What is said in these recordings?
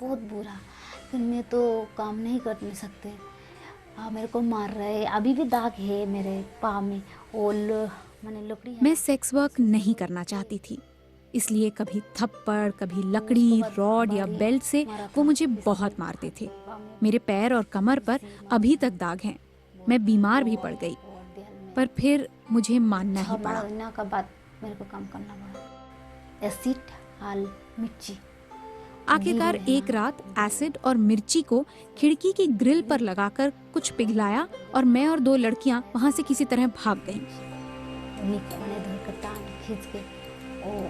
बहुत बुरा। फिर मैं तो काम नहीं कर नहीं सकते। मेरे को मार रहे, अभी भी दाग है मेरे पाँव में और मैंने लकड़ी है। मैं सेक्स वर्क नहीं करना चाहती थी, इसलिए कभी थप्पड़, कभी लकड़ी, रॉड या बेल्ट से वो मुझे बहुत मारते थे। मेरे पैर और कमर पर अभी तक दाग हैं। मैं बीमार भी पड़ गई, पर फिर मुझे मानना ही 6 पड़ा। महीना का बाद मेरे को काम करना पड़ा। एसिड हाल मिर्ची आखिरकार एक रात एसिड और मिर्ची को खिड़की की ग्रिल पर लगाकर कुछ पिघलाया और मैं और 2 लड़कियां वहां से किसी तरह भाग गईं। मैंने धर कर टांग खींच के और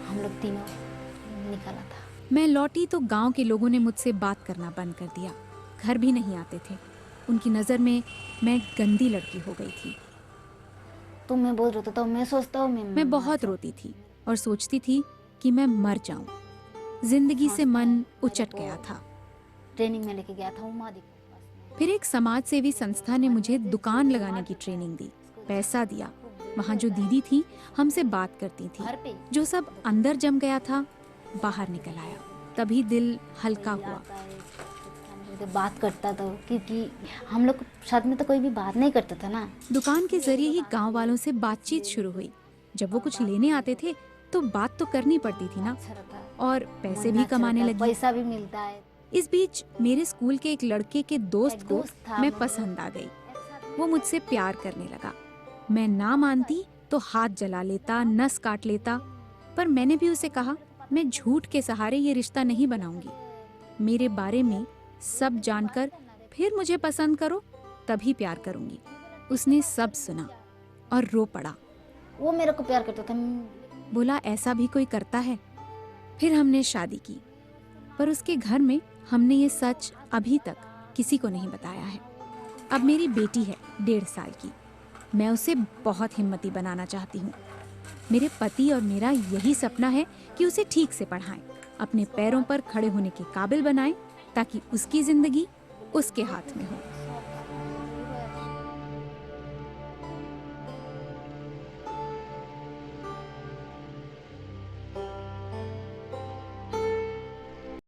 हम लोग तीनों निकाला था। मैं लौटी तो गांव के लोगों ने मुझसे बात करना बंद कर दिया। घर भी नहीं आते थे। उनकी नजर में मैं गंदी लड़की हो गई थी। तो मैं बोल रहा था तो मैं सोचता हूँ मैं बहुत रोती थी और सोचती थी कि मैं मर जाऊं। जिंदगी से मन उचट गया था। ट्रेनिंग में लेके गया था उमादी के पास। फिर एक समाज सेवी संस्था ने मुझे दुकान लगाने की ट्रेनिंग दी, पैसा दिया। वहाँ जो दीदी थी हमसे बात करती थी। जो सब अंदर जम गया था बाहर निकल आया। तभी दिल हल्का हुआ। बात करता था क्योंकि हम लोग साथ में तो कोई भी बात नहीं करता था ना। दुकान के जरिए ही गांव वालों से बातचीत शुरू हुई। जब वो कुछ लेने आते थे तो बात तो करनी पड़ती थी ना, और पैसे भी कमाने लगी। पैसा भी मिलता है। इस बीच मेरे स्कूल के एक लड़के के दोस्त को मैं पसंद आ गई। वो मुझसे प्यार करने लगा। मैं ना मानती तो हाथ जला लेता, नस काट लेता, पर मैंने भी उसे कहा मैं झूठ के सहारे ये रिश्ता नहीं बनाऊंगी। मेरे बारे में सब जानकर फिर मुझे पसंद करो, तभी प्यार करूंगी। उसने सब सुना और रो पड़ा। वो मेरे को प्यार करता था। बोला ऐसा भी कोई करता है। फिर हमने शादी की, पर उसके घर में हमने ये सच अभी तक किसी को नहीं बताया है। अब मेरी बेटी है 1.5 साल की। मैं उसे बहुत हिम्मती बनाना चाहती हूँ। मेरे पति और मेरा यही सपना है कि उसे ठीक से पढ़ाएं, अपने पैरों पर खड़े होने के काबिल बनाएं, ताकि उसकी जिंदगी उसके हाथ में हो।